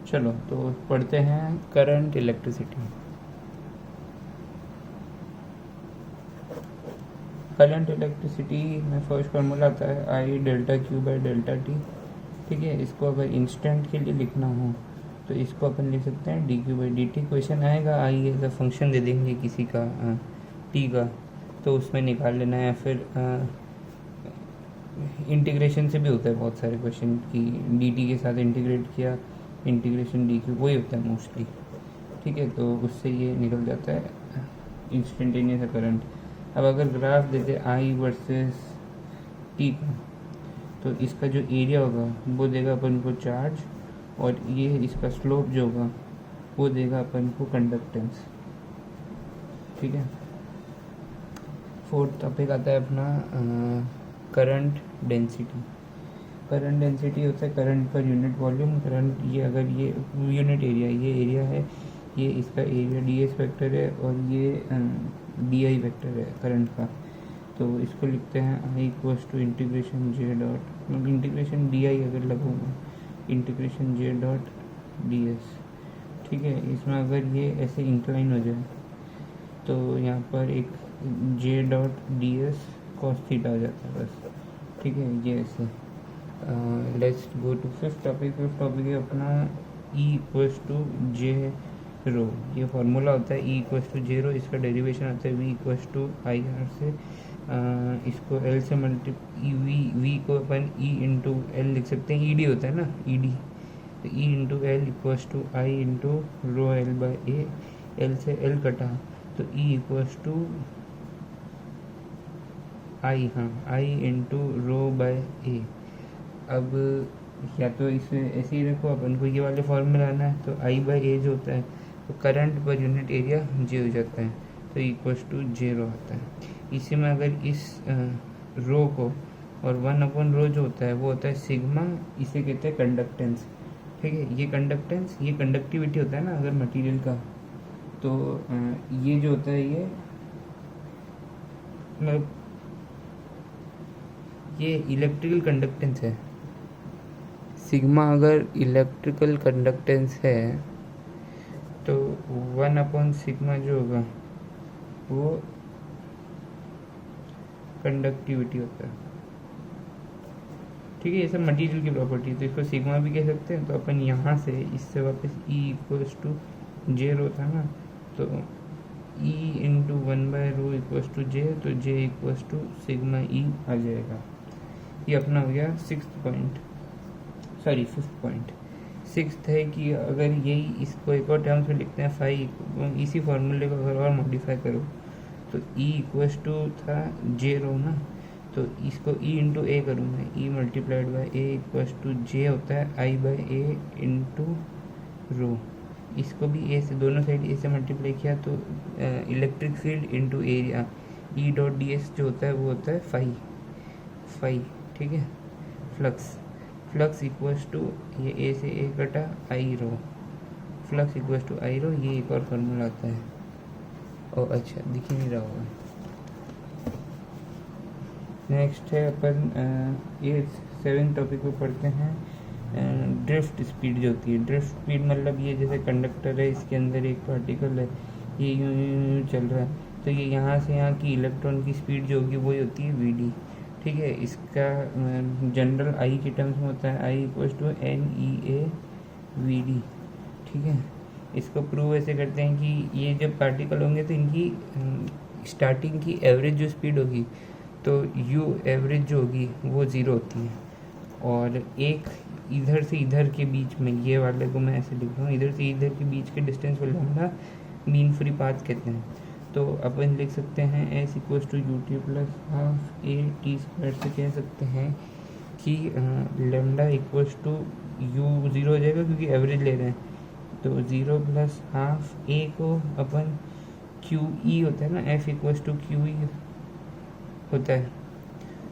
चलो तो पढ़ते हैं करंट इलेक्ट्रिसिटी। करंट इलेक्ट्रिसिटी में फर्स्ट फार्मूला आता है I delta Q by delta T. ठीक है, इसको अगर इंस्टेंट के लिए लिखना हो तो इसको अपन लिख सकते हैं D Q by D T. Question आएगा आई एज अ फंक्शन दे देंगे किसी का टी का, तो उसमें निकाल लेना है। या फिर इंटीग्रेशन से भी होता है बहुत सारे क्वेश्चन की डी टी के साथ इंटीग्रेट किया, इंटीग्रेशन डी क्यू वही होता है मोस्टली। ठीक है, तो उससे ये निकल जाता है इंस्टेंटेनियस करंट। अब अगर ग्राफ देते आई वर्सेस टी का, तो इसका जो एरिया होगा वो देगा अपन को चार्ज, और ये इसका स्लोप जो होगा वो देगा अपन को कंडक्टेंस। ठीक है, फोर्थ टॉपिक आता है अपना करंट डेंसिटी। करंट डेंसिटी होता है current per unit volume. Current ये अगर ये यूनिट एरिया, ये एरिया है, ये इसका एरिया डी एस वैक्टर है, और ये डी आई वैक्टर है करंट का। तो इसको लिखते हैं I equals to integration J dot, integration D I अगर लगूंगा, integration J dot D S. ठीक है, इसमें अगर ये ऐसे इंक्लाइन हो जाए तो यहाँ पर एक J dot D S cos theta हो जाता है बस। ठीक है, ये ऐसे। Let's go to fifth topic. Fifth topic है अपना ई इक्वल्स टू जे रो। ये फार्मूला होता है ई इक्वल्स टू जे रो, इसका डेरिवेशन आता है V equals to I R से। इसको एल से वी को अपन ई इंटू एल लिख सकते हैं, ई डी होता है ना, ई डी, तो E into L equals to I into rho L by A. L से एल कटा तो ई इक्वल्स टू आई, हाँ आई इंटू रो बाय ए। अब या तो इसे ऐसे ही रखो, अपन को ये वाले फॉर्मूला लाना है, तो आई बाई ए जो होता है तो करंट पर यूनिट एरिया जे हो जाता है, तो इक्वल्स टू जे रो आता है। इसी में अगर इस रो को, और वन अपॉन रो जो होता है वो होता है सिग्मा, इसे कहते हैं कंडक्टेंस। ठीक है, ये कंडक्टेंस, ये कंडक्टिविटी होता है ना अगर मटेरियल का, तो ये जो होता है ये मतलब ये इलेक्ट्रिकल कंडक्टेंस है। सिग्मा अगर इलेक्ट्रिकल कंडक्टेंस है तो वन अपॉन सिग्मा जो होगा वो कंडक्टिविटी होता है। ठीक है, ये सब मटेरियल की प्रॉपर्टी है, तो इसको सिग्मा भी कह सकते हैं। तो अपन यहाँ से इससे वापस ई इक्वल्स टू जे रो था ना, तो E into one by rho equals to J, तो J equals to sigma E आ जाएगा। ये अपना हो गया फिफ्थ पॉइंट। सिक्स्थ है कि अगर यही इसको एक और टर्म्स में लिखते हैं फाइव, इसी फार्मूले को अगर और मॉडिफाई करो तो ई इक्वल्स टू था जे रो ना, तो इसको ई इंटू ए करूँगा, E multiplied by A equals to J होता है आई बाई ए इंटू रो। इसको भी ए से, दोनों साइड ए से मल्टीप्लाई किया तो electric field into area, E dot D S जो होता है वो होता है फाई। ठीक है, फ्लक्स इक्वल्स टू ये ए से ए कटा आई रो, फ्लक्स इक्वल्स टू आई रो, ये एक और फार्मूला आता है। और अच्छा दिख ही नहीं रहा होगा। नेक्स्ट है अपन ये सेवन टॉपिक को पढ़ते हैं, ड्रिफ्ट स्पीड जो होती है। ड्रिफ्ट स्पीड मतलब ये जैसे कंडक्टर है, इसके अंदर एक पार्टिकल है, ये यूं चल रहा है, तो ये यहाँ से यहाँ की इलेक्ट्रॉन की स्पीड जो होगी वही होती है वी डी। ठीक है, इसका जनरल आई के टर्म्स में होता है I equals to N E A V D. ठीक है, इसको प्रूव ऐसे करते हैं कि ये जब पार्टिकल होंगे तो इनकी स्टार्टिंग की एवरेज जो स्पीड होगी तो यू एवरेज जो होगी वो ज़ीरो होती है, और एक इधर से इधर के बीच में, ये वाले को मैं ऐसे लिख रहा हूँ, इधर से इधर के बीच के डिस्टेंस को लैम्डा मीन फ्री पाथ कहते हैं। तो अपन लिख सकते हैं S equals to U T plus half A T square से कह सकते हैं कि lambda equals to U zero हो जाएगा क्योंकि एवरेज ले रहे हैं, तो ज़ीरो प्लस हाफ ए को अपन क्यू ई होता है ना, F equals to Q E होता है,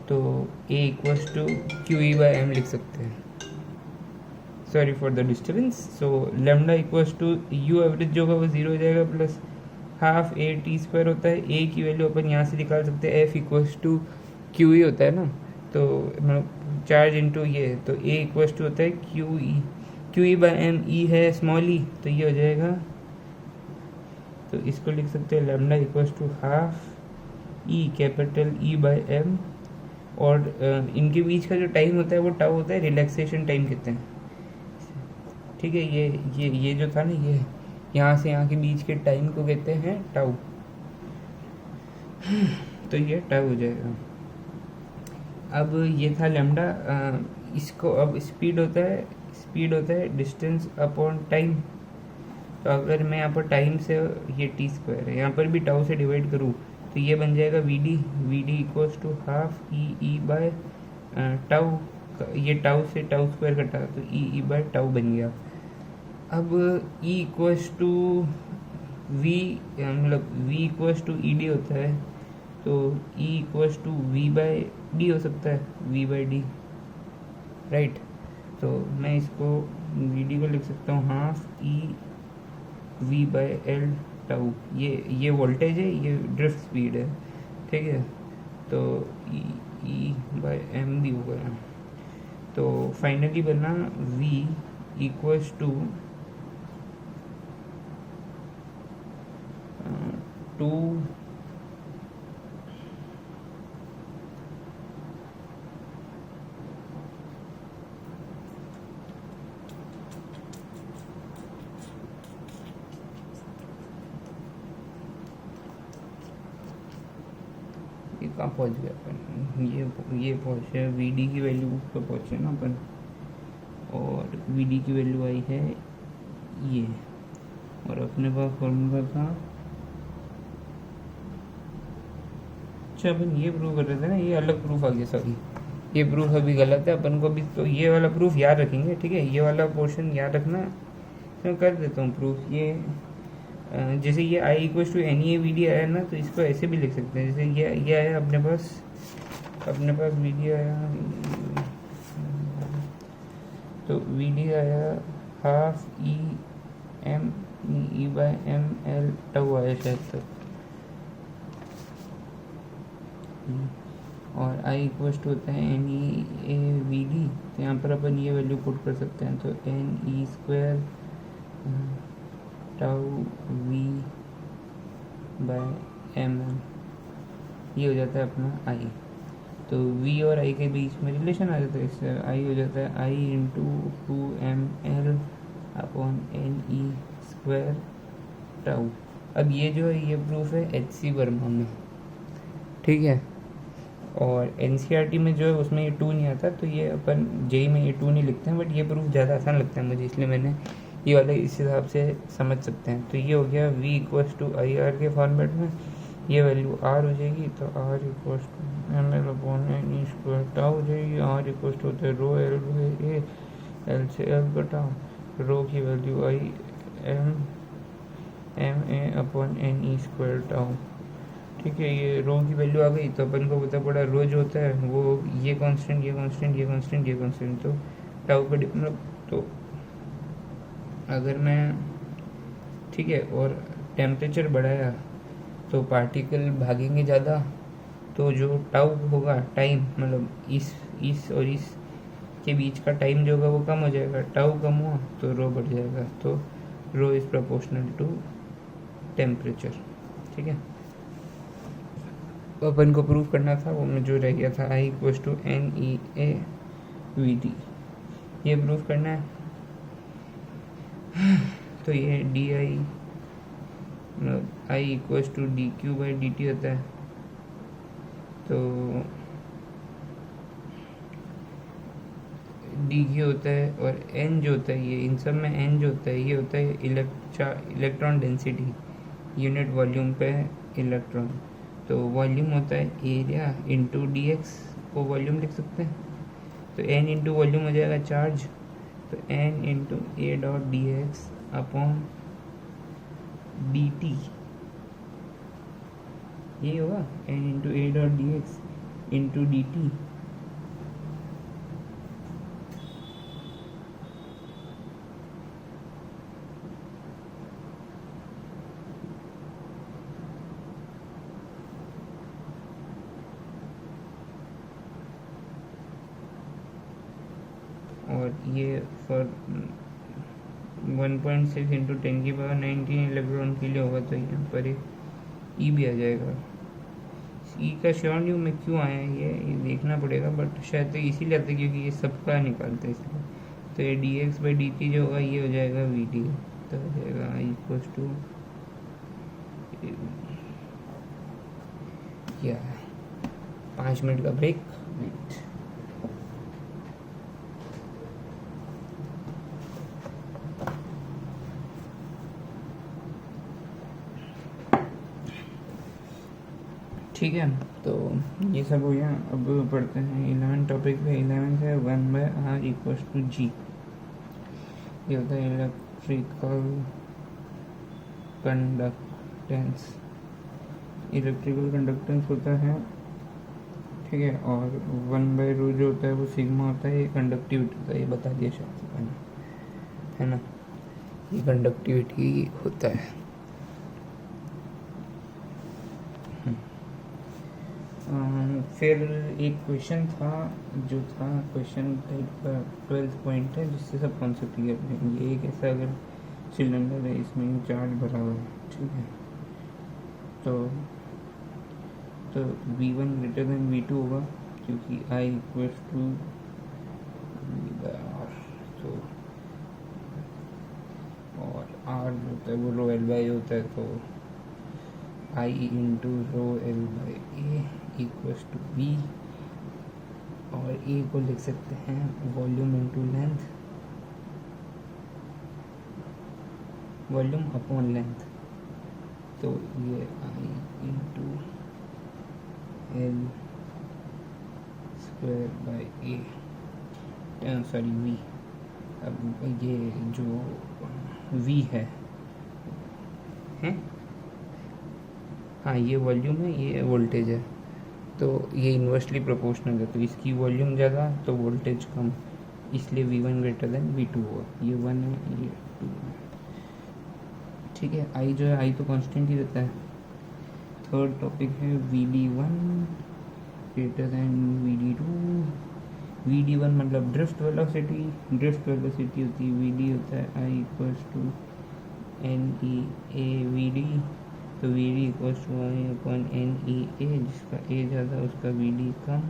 तो A equals to Q E by M लिख सकते हैं। Sorry for the disturbance. So lambda equals to U average जो होगा वो ज़ीरो हो जाएगा, plus half A T square होता है। ए की वैल्यू अपन यहाँ से निकाल सकते हैं, F equals to Q E होता है ना, तो मतलब चार्ज इंटू ये, तो ए इक्वल्स टू होता है Q E. Q E by M, E है स्मॉल ई, तो ये हो जाएगा, तो इसको लिख सकते हैं lambda equals to half E capital E by M, और इनके बीच का जो टाइम होता है वो टाउ होता है, रिलैक्सेशन टाइम कहते हैं, ठीक है। ये जो था ना, ये यहाँ से यहाँ के बीच के टाइम को कहते हैं टाउ, तो ये टाउ हो जाएगा। अब ये था लैम्डा, इसको अब स्पीड होता है डिस्टेंस अपॉन टाइम। तो अगर मैं यहाँ पर टाइम से, ये टी स्क्वायर है, यहाँ पर भी टाउ से डिवाइड करूँ तो ये बन जाएगा V D equals to half E by tau, ये टाउ से टाउ स्क्वायर कटा तो ई बाय टाउ बन गया। अब ई इक्वल्स टू वी, मतलब V equals to E D होता है, तो E equals to V by D हो सकता है, वी बाय डी, राइट। तो मैं इसको वी डी को लिख सकता हूँ half E V by L tau, ये वोल्टेज है, ये ड्रिफ्ट स्पीड है, ठीक है। तो ई बाय एम भी होगा, तो फाइनली बना वी इक्वल्स टू 2 ये कहाँ पहुँच गया अपन, ये पहुँचे वी डी की वैल्यू पर पहुँचे ना अपन, और वी डी की वैल्यू आई है ये, और अपने पास फॉर्मूला था, अच्छा अपन ये प्रूव कर रहे थे ना, ये अलग प्रूफ आ गया, सॉरी ये प्रूफ अभी गलत है, अपन को भी तो ये वाला प्रूफ याद रखेंगे, ठीक है। ये वाला पोर्शन याद रखना, तो मैं कर देता हूँ प्रूफ। ये जैसे ये I equal to N E V D आया ना, तो इसको ऐसे भी लिख सकते हैं, जैसे ये आया अपने पास वी डी आया, तो वी डी आया half E M E by M L tau आया शायद तक, और आई इक्वल टू होता है N E A V D, तो यहाँ पर अपन ये वैल्यू पुट कर सकते हैं, तो N E square tau V by M L, ये हो जाता है अपना आई। तो वी और आई के बीच में रिलेशन आ जाता है, इससे आई हो जाता है I into 2ml upon N E square tau. अब ये जो है ये प्रूफ है HC वर्मा में, ठीक है। और NCERT में जो है उसमें ये 2 नहीं आता, तो ये अपन JEE में ये 2 नहीं लिखते हैं, बट ये प्रूफ ज़्यादा आसान लगता है मुझे, इसलिए मैंने ये वाला इस हिसाब से समझ सकते हैं। तो ये हो गया V equals to I R के फॉर्मेट में, ये वैल्यू R हो जाएगी, तो R equals to M L upon N E square tau हो जाएगी। R इक्वल्स टू होता है rho L by A, L से एल कटा, रो की value I M A upon N E square tau, ठीक है। ये रो की वैल्यू आ गई, तो अपन को पता पड़ा रो जो होता है वो ये कांस्टेंट, ये कांस्टेंट, ये कांस्टेंट, ये कांस्टेंट, तो टाउ का मतलब, तो अगर मैं, ठीक है, और टेम्परेचर बढ़ाया तो पार्टिकल भागेंगे ज़्यादा, तो जो टाउ होगा टाइम, मतलब इस और इस के बीच का टाइम जो होगा वो कम हो जाएगा, टाउ कम हुआ तो रो बढ़ जाएगा, तो rho is proportional to temperature, ठीक है। तो अपन को प्रूफ करना था, वो में जो रह गया था I equals to N E A V D, ये प्रूफ करना है। तो ये डी आई मतलब I equals to D Q by D T होता है, तो डी क्यू होता है, और एन जो होता है, ये इन सब में एन जो होता है ये होता है इलेक्ट्रॉन डेंसिटी यूनिट वॉल्यूम पे इलेक्ट्रॉन। तो वॉल्यूम होता है एरिया इंटू डी एक्स, को वॉल्यूम लिख सकते हैं, तो एन इंटू वॉल्यूम हो जाएगा चार्ज, तो N into A dot D X upon D T, ये होगा N into A dot D X into D T. और ये फॉर 1.6 इंटू 10⁻19 इलेक्ट्रॉन के लिए होगा, तो यहाँ पर ई भी आ जाएगा। ई का श्योर नहीं हूँ मैं क्यों आया है ये देखना पड़ेगा, बट शायद तो इसीलिए आता है क्योंकि ये सबका निकालते हैं इसलिए। तो ये dx/dt जो होगा ये हो जाएगा vd, तो हो जाएगा i इक्वल्स टू क्या है 5 मिनट का ब्रेक। वेट, ठीक है, तो ये सब हो गया। अब पढ़ते हैं 11 टॉपिक पे। 11 है 1/r इक्वल्स टू g। ये होता है इलेक्ट्रिकल कंडक्टेंस। इलेक्ट्रिकल कंडक्टेंस होता है, ठीक है, और 1/ρ जो होता है वो सिग्मा होता है। ये कंडक्टिविटी होता है, ये बता दिया शायद से मैंने, है ना, ये कंडक्टिविटी होता है। फिर एक क्वेश्चन था जो था क्वेश्चन टाइप का 12th पॉइंट है, जिससे सब कॉन्सेप्ट क्लियर करेंगे। एक ऐसा अगर सिलेंडर है, इसमें चार्ज भरा हुआ है, ठीक है, तो V1 ग्रेटर देन V2 होगा क्योंकि I इक्वल्स टू R, तो और R जो होता है वो रो L बाई होता है, तो I into rho L by A equals to V, और A को लिख सकते हैं volume into length, volume upon length, तो ये I into L square by A, sorry V। अब ये जो V है हाँ, ये वॉल्यूम है, ये वोल्टेज है, तो ये इन्वर्सली प्रोपोर्शनल है, तो इसकी वॉल्यूम ज़्यादा तो वोल्टेज कम, इसलिए V1 ग्रेटर देन V2 हुआ। ये 1 है, ये 2 है, ठीक है। I जो है, I तो कांस्टेंट ही रहता है। थर्ड टॉपिक है VD1 greater than VD2। VD1 मतलब ड्रिफ्ट वेलोसिटी, ड्रिफ्ट वेलोसिटी होती है VD होता है I equals to NEA VD, तो VD equals to I upon NEA, जिसका A ज़्यादा उसका VD कम,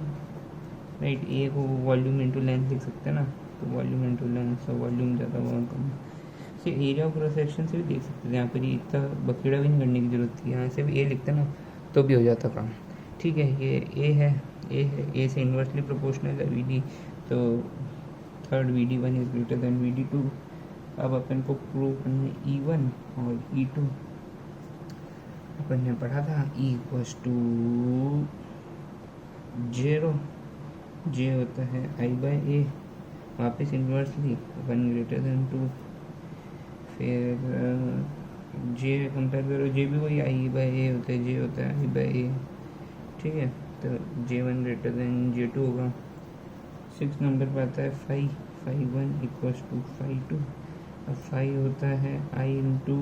राइट। A को वॉल्यूम इंटू लेंथ लिख सकते हैं ना, तो वॉल्यूम इंटू लेंथ, तो वॉल्यूम ज़्यादा हुआ कम। से एरिया ऑफ क्रॉस सेक्शन से भी देख सकते थे, यहाँ पर इतना बखेड़ा भी नहीं करने की जरूरत थी, यहाँ से भी A लिखते ना तो भी हो जाता काम, ठीक है। ये A है, A से इन्वर्सली प्रोपोर्शनल है VD, तो third VD1 is greater than VD2। अब अपन को प्रूव करना E1 और E2। अपन ने पढ़ा था E इक्वल्स टू 0, J होता है I बाई A, वापस इन्वर्सली 1 ग्रेटर देन 2, फिर J कंपेयर करो, J भी वही I बाई A होता है, J होता है I बाई A, ठीक है, तो J1 ग्रेटर देन J2 होगा। 6 नंबर पर आता है phi1 इक्वल्स टू phi2। अब phi होता है I into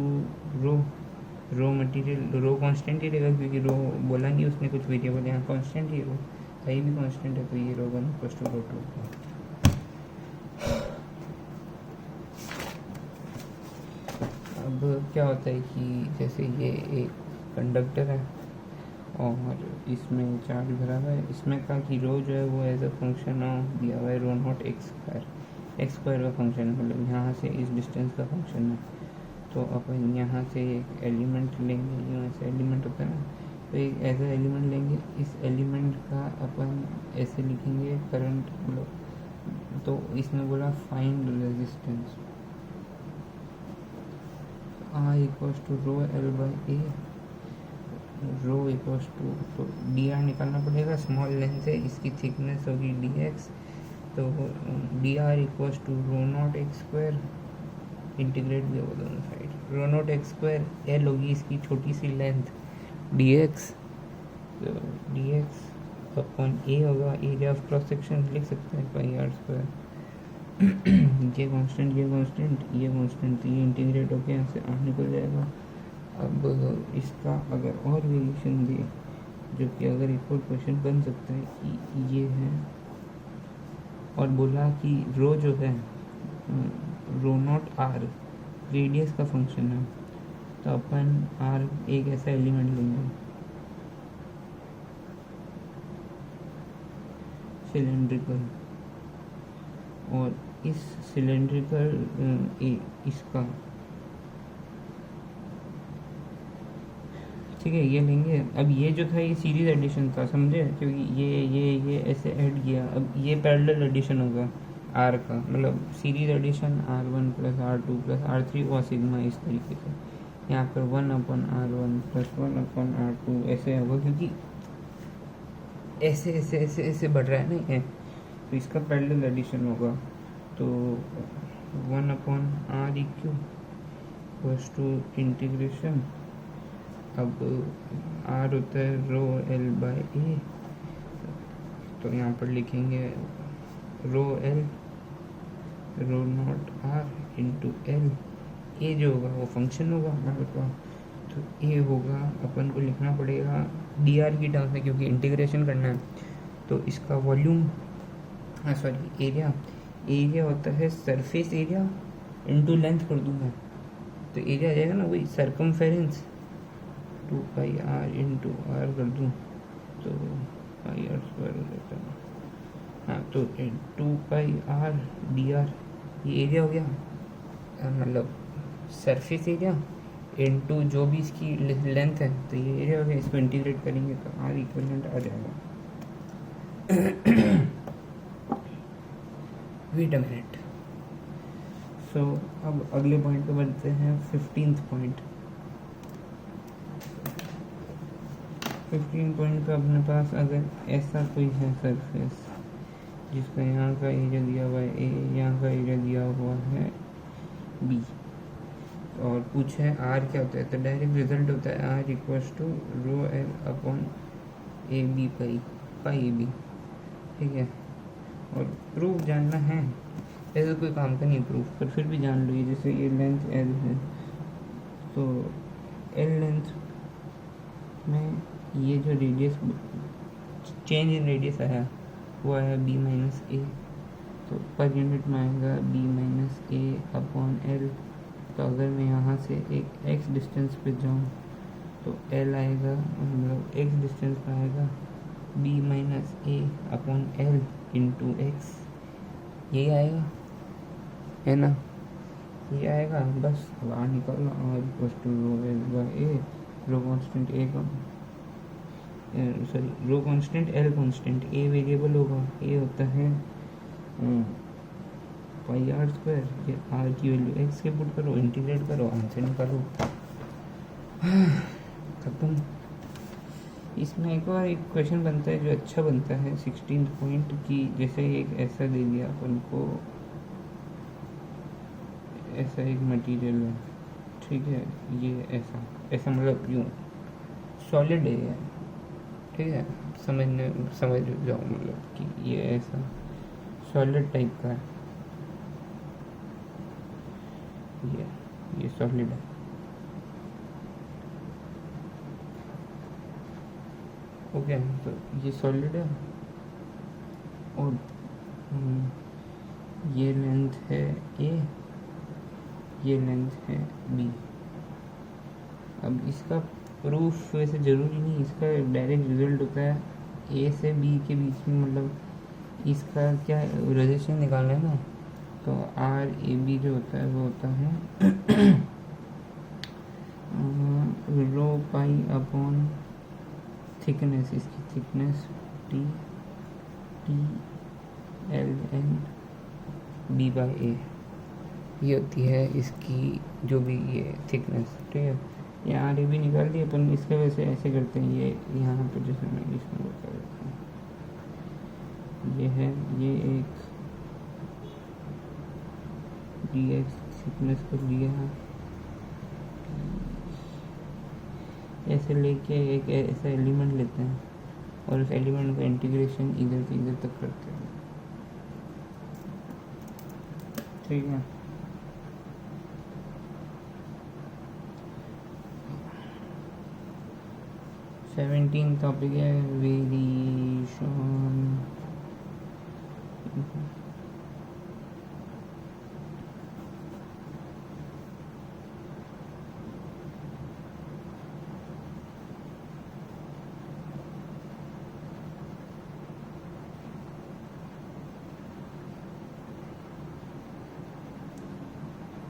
rho material, rho constant ही रहेगा क्योंकि रो बोला नहीं उसने कुछ वेरिएबल, यहाँ कांस्टेंट ही रो, I भी कांस्टेंट है, तो ये रो 1 इक्वल्स टू रो 2। अब क्या होता है कि जैसे ये एक कंडक्टर है और इसमें चार्ज भरा हुआ है, इसमें कहा कि रो जो है वो एज अ फंक्शन ऑफ दिया हुआ है रो नॉट एक्स स्क्वायर का फंक्शन है, मतलब यहाँ से इस डिस्टेंस का फंक्शन है। तो अपन यहाँ से एक एलिमेंट लेंगे, यहाँ से एलिमेंट होता है ना, तो एक ऐसा एलिमेंट लेंगे, इस एलिमेंट का अपन ऐसे लिखेंगे करंट, तो इसमें बोला find resistance, I equals to rho L by A, rho equals to, तो dr निकालना पड़ेगा, स्मॉल लेंथ है, इसकी थिकनेस होगी dx, तो dr equals to rho not X square, integrate भी होगा दोनों side, rho not X square, L होगी इसकी छोटी सी लेंथ dx, तो dx अपॉन A होगा एरिया ऑफ क्रॉस सेक्शन, लिख सकते हैं पाई आर स्क्वायर। ये कांस्टेंट, ये कांस्टेंट, ये कांस्टेंट, तो ये इंटीग्रेट होकर यहाँ से आर निकल जाएगा। अब इसका अगर और वेरिएशन दे, जो कि अगर एक और क्वेश्चन बन सकता है कि ये है, और बोला कि रो जो है रो नॉट आर रेडियस का फंक्शन है, तो अपन आर एक ऐसा एलिमेंट लेंगे सिलेंड्रिकल, और इस सिलेंड्रिकल इसका, ठीक है, ये लेंगे। अब ये जो था ये सीरीज एडिशन था, समझे, क्योंकि ये ऐसे ऐड किया। अब ये पैरेलल एडिशन होगा आर का, मतलब series addition R1 plus R2 plus R3 और सिग्मा, इस तरीके से यहाँ पर 1/R1 प्लस 1/R2 ऐसे होगा, क्योंकि ऐसे ऐसे ऐसे ऐसे बढ़ रहा है ना ये, तो इसका पैरेलल एडिशन होगा। तो 1/R इक्वल्स टू इंटीग्रेशन, अब R होता है रो L बाय ए, तो यहाँ पर लिखेंगे rho L rho not R into L। A जो होगा वो फंक्शन होगा हमारे पास, तो ए होगा, अपन को लिखना पड़ेगा dr की टर्म्स में, क्योंकि इंटीग्रेशन करना है। तो इसका वॉल्यूम, सॉरी एरिया होता है सरफेस एरिया इंटू लेंथ कर दूंगा, तो एरिया आ जाएगा ना वही सरकमफेरेंस 2πr इंटू आर कर दूँ तो πr स्क्वायर हो जाता है। हाँ, तो 2πr dr ये एरिया हो गया, मतलब सरफेस एरिया इनटू जो भी इसकी लेंथ है, तो ये एरिया हो गया। इसको इंटीग्रेट करेंगे तो आर इक्वलेंट आ जाएगा। Wait a minute. सो अब अगले पॉइंट पे बढ़ते हैं, 15th पॉइंट। 15 पॉइंट पे अपने पास अगर ऐसा कोई है सरफेस जिसका यहाँ का एरिया दिया हुआ है ए, यहाँ का एरिया दिया हुआ है बी, और पूछे आर क्या होता है, तो डायरेक्ट रिजल्ट होता है R equals to rho L upon A B pi A B, ठीक है। और प्रूफ जानना है, ऐसे कोई काम का नहीं प्रूफ, पर फिर भी जान लो। ये जैसे ये लेंथ एल है, तो एल लेंथ में ये जो रेडियस चेंज इन रेडियस आया वो आया बी माइनस ए, तो पर यूनिट में आएगा B minus A upon L. तो अगर मैं यहाँ से एक एक्स डिस्टेंस पे जाऊँ तो एल आएगा, मतलब एक्स डिस्टेंस पे आएगा B minus A upon L into X, यही आएगा, है ना, ये आएगा। बस बाहर निकालना, R equals to rho L by A, rho constant A का sorry rho constant L constant, A variable होगा, ए होता है पाई आर स्क्वायर, ये आर की वैल्यू एक्स के पुट करो, इंटीग्रेट करो, आंसर निकालो, खत्म। इसमें एक और एक क्वेश्चन बनता है जो अच्छा बनता है 16th पॉइंट की, जैसे एक ऐसा दे दिया अपन को, ऐसा एक मटेरियल है, ठीक है, ये ऐसा ऐसा मतलब यूँ सॉलिड है, ठीक है, समझ जाओ, मतलब कि ये ऐसा सॉलिड टाइप का है, ये सॉलिड है, ओके। तो ये सॉलिड है और ये लेंथ है ए, ये लेंथ है बी। अब इसका प्रूफ वैसे ज़रूरी नहीं, इसका डायरेक्ट रिजल्ट होता है ए से बी के बीच में, मतलब इसका क्या रिलेशन निकालना है ना, तो आर ए बी जो होता है वो होता है रो पाई अपॉन थिकनेस, इसकी thickness T L N B by A, ये होती है इसकी जो भी ये थिकनेस, ठीक है। ये आर ए भी निकाल दिए अपन, इसके वजह से ऐसे करते हैं, ये यहाँ पर जैसे मैं इसमें बता देता हूँ, ये है, ये एक डी एक्स थिकनेस को लिया, ऐसे लेके एक ऐसा एलिमेंट लेते हैं और उस एलिमेंट का इंटीग्रेशन इधर से इधर तक करते हैं, ठीक है। सेवेंटीन टॉपिक है वेरिएशन।